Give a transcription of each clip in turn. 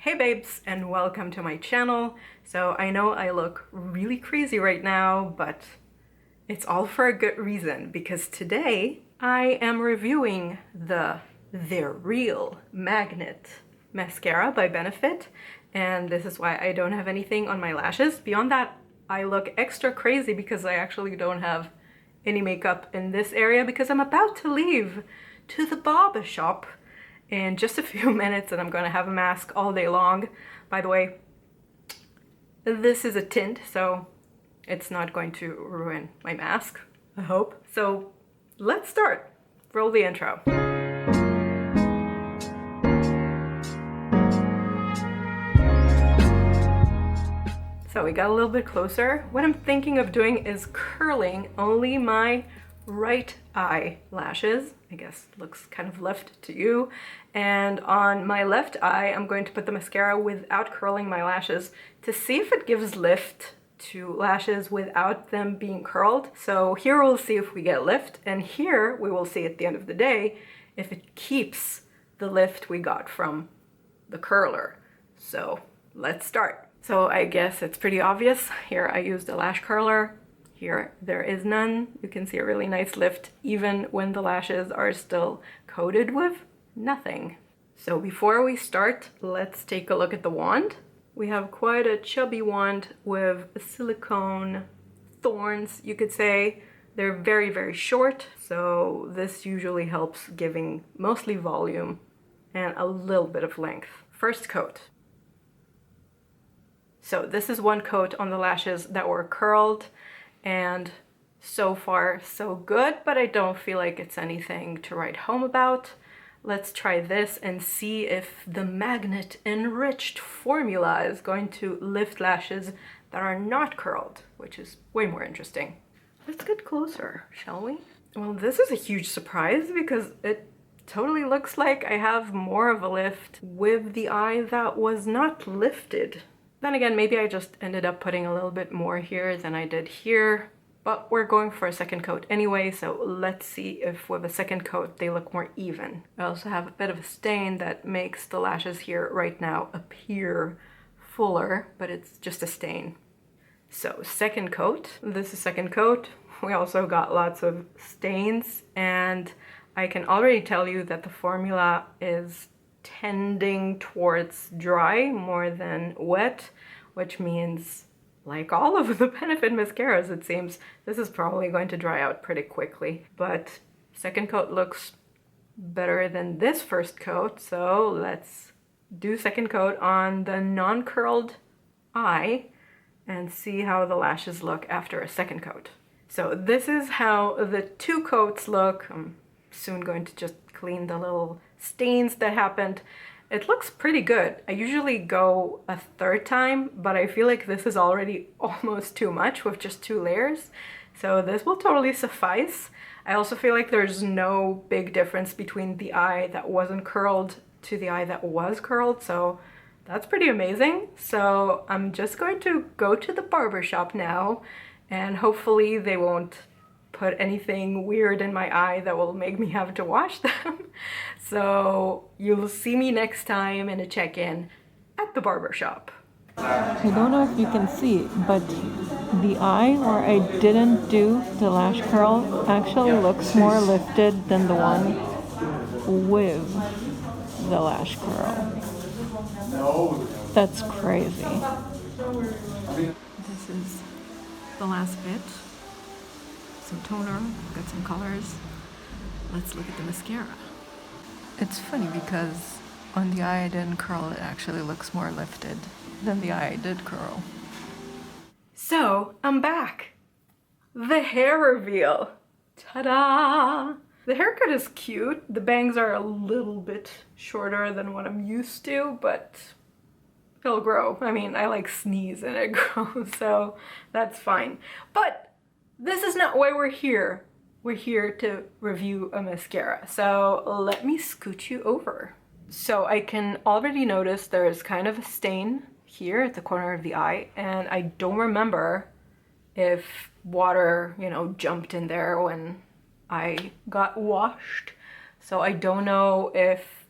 Hey babes, and welcome to my channel. So I know I look really crazy right now, but it's all for a good reason, because today I am reviewing the They're Real Magnet Mascara by Benefit, and this is why I don't have anything on my lashes. Beyond that, I look extra crazy because I actually don't have any makeup in this area because I'm about to leave to the barber shop in just a few minutes, and I'm gonna have a mask all day long. By the way, this is a tint, so it's not going to ruin my mask, I hope. So let's start. Roll the intro. So we got a little bit closer. What I'm thinking of doing is curling only my right eye lashes. I guess looks kind of left to you. And on my left eye, I'm going to put the mascara without curling my lashes to see if it gives lift to lashes without them being curled. So here we'll see if we get lift, and here we will see at the end of the day if it keeps the lift we got from the curler. So let's start. So I guess it's pretty obvious. Here I used a lash curler. Here there is none. You can see a really nice lift even when the lashes are still coated with nothing. So before we start, let's take a look at the wand. We have quite a chubby wand with silicone thorns, you could say. They're very, very short, so this usually helps giving mostly volume and a little bit of length. First coat. So this is one coat on the lashes that were curled, and so far so good, but I don't feel like it's anything to write home about. Let's try this and see if the magnet enriched formula is going to lift lashes that are not curled, which is way more interesting. Let's get closer, shall we? Well, this is a huge surprise because it totally looks like I have more of a lift with the eye that was not lifted. Then again, maybe I just ended up putting a little bit more here than I did here, but we're going for a second coat anyway, so let's see if with a second coat they look more even. I also have a bit of a stain that makes the lashes here right now appear fuller, but it's just a stain. So second coat, this is second coat. We also got lots of stains, and I can already tell you that the formula is tending towards dry more than wet, which means, like all of the Benefit mascaras, it seems, this is probably going to dry out pretty quickly. But second coat looks better than this first coat, so let's do second coat on the non-curled eye and see how the lashes look after a second coat. So this is how the two coats look. I'm soon going to just clean the little stains that happened. It looks pretty good. I usually go a third time, but I feel like this is already almost too much with just 2 layers. So this will totally suffice. I also feel like there's no big difference between the eye that wasn't curled to the eye that was curled, so that's pretty amazing. So I'm just going to go to the barber shop now, and hopefully they won't put anything weird in my eye that will make me have to wash them. So you'll see me next time in a check-in at the barber shop. I don't know if you can see, but the eye where I didn't do the lash curl actually looks more lifted than the one with the lash curl. That's crazy. This is the last bit. Some toner, got some colors. Let's look at the mascara. It's funny because on the eye I didn't curl, it actually looks more lifted than the eye I did curl. So I'm back. The hair reveal. Ta-da! The haircut is cute. The bangs are a little bit shorter than what I'm used to, but it'll grow. I mean, I like sneeze and it grows, so that's fine. But this is not why we're here. We're here to review a mascara. So let me scoot you over. So I can already notice there is kind of a stain here at the corner of the eye, and I don't remember if water, jumped in there when I got washed. So I don't know if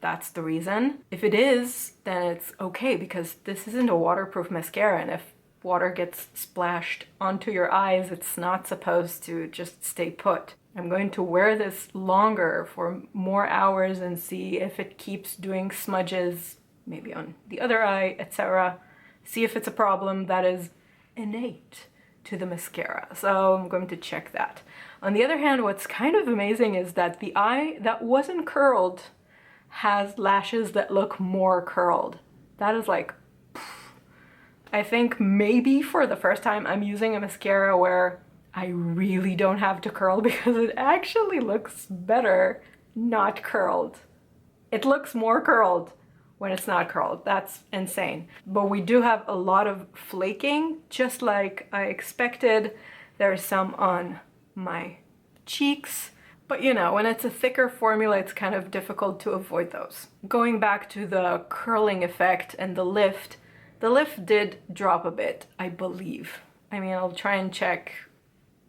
that's the reason. If it is, then it's okay because this isn't a waterproof mascara, and if water gets splashed onto your eyes, it's not supposed to just stay put. I'm going to wear this longer for more hours and see if it keeps doing smudges, maybe on the other eye, etc. See if it's a problem that is innate to the mascara. So I'm going to check that. On the other hand, what's kind of amazing is that the eye that wasn't curled has lashes that look more curled. That is like, I think maybe for the first time I'm using a mascara where I really don't have to curl because it actually looks better not curled. It looks more curled when it's not curled. That's insane. But we do have a lot of flaking, just like I expected. There's some on my cheeks. But you know, when it's a thicker formula, it's kind of difficult to avoid those. Going back to the curling effect and the lift did drop a bit, I believe. I mean, I'll try and check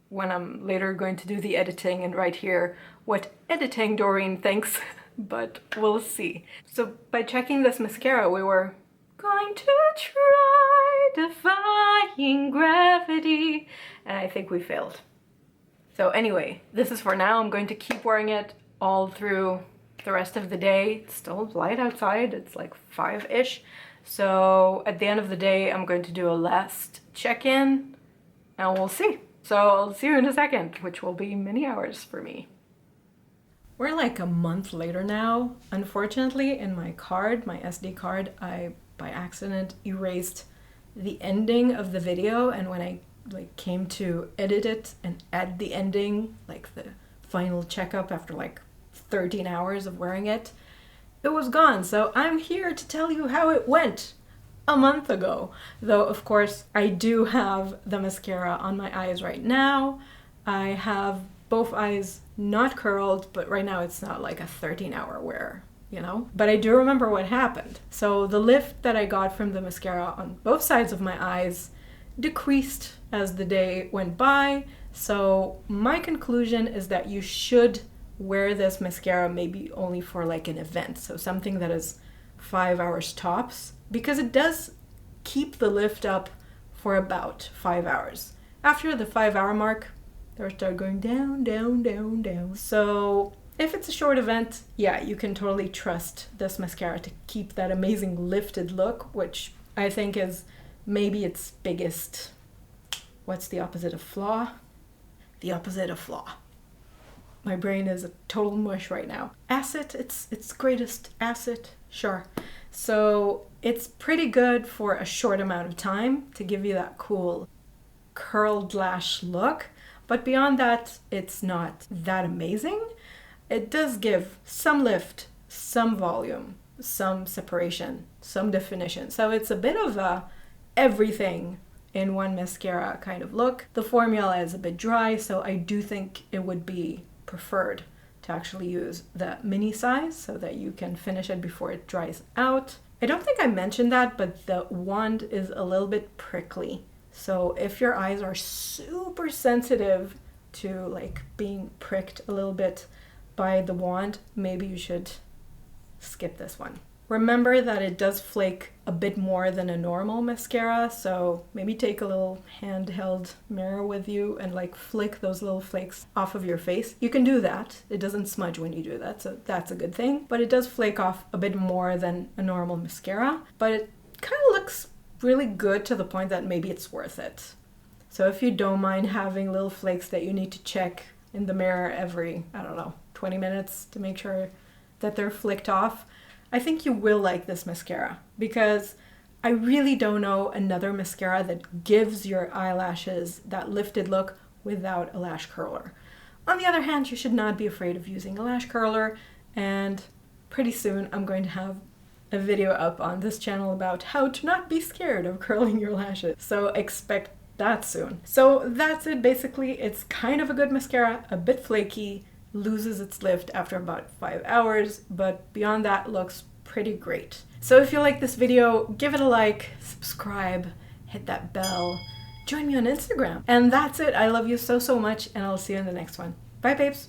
when I'm later going to do the editing and write here what editing Dorine thinks, but we'll see. So by checking this mascara, we were going to try defying gravity, and I think we failed. So anyway, this is for now. I'm going to keep wearing it all through the rest of the day. It's still light outside, it's like 5-ish. So at the end of the day, I'm going to do a last check-in and we'll see. So I'll see you in a second, which will be many hours for me. We're like a month later now. Unfortunately, in my card, my SD card, I by accident erased the ending of the video, and when I came to edit it and add the ending, like the final checkup after like 13 hours of wearing it, it was gone. So I'm here to tell you how it went a month ago. Though of course I do have the mascara on my eyes right now. I have both eyes not curled, but right now it's not like a 13-hour wear, you know? But I do remember what happened. So the lift that I got from the mascara on both sides of my eyes decreased as the day went by. So my conclusion is that you should wear this mascara maybe only for like an event, so something that is 5 hours tops, because it does keep the lift up for about 5 hours. After the 5-hour mark, they start going down, down, down, down. So if it's a short event, yeah, you can totally trust this mascara to keep that amazing lifted look, which I think is maybe its biggest, what's the opposite of flaw? The opposite of flaw. My brain is a total mush right now. Asset, its greatest asset, sure. So it's pretty good for a short amount of time to give you that cool curled lash look. But beyond that, it's not that amazing. It does give some lift, some volume, some separation, some definition. So it's a bit of a everything in one mascara kind of look. The formula is a bit dry, so I do think it would be preferred to actually use the mini size so that you can finish it before it dries out. I don't think I mentioned that, but the wand is a little bit prickly. So if your eyes are super sensitive to like being pricked a little bit by the wand, maybe you should skip this one. Remember that it does flake a bit more than a normal mascara, so maybe take a little handheld mirror with you and like flick those little flakes off of your face. You can do that. It doesn't smudge when you do that, so that's a good thing. But it does flake off a bit more than a normal mascara, but it kind of looks really good to the point that maybe it's worth it. So if you don't mind having little flakes that you need to check in the mirror every, I don't know, 20 minutes to make sure that they're flicked off, I think you will like this mascara, because I really don't know another mascara that gives your eyelashes that lifted look without a lash curler. On the other hand, you should not be afraid of using a lash curler, and pretty soon I'm going to have a video up on this channel about how to not be scared of curling your lashes. So expect that soon. So that's it basically. It's kind of a good mascara, a bit flaky, loses its lift after about 5 hours, but beyond that looks pretty great. So if you like this video, give it a like, subscribe, hit that bell, join me on Instagram. And that's it. I love you so, so much, and I'll see you in the next one. Bye, babes.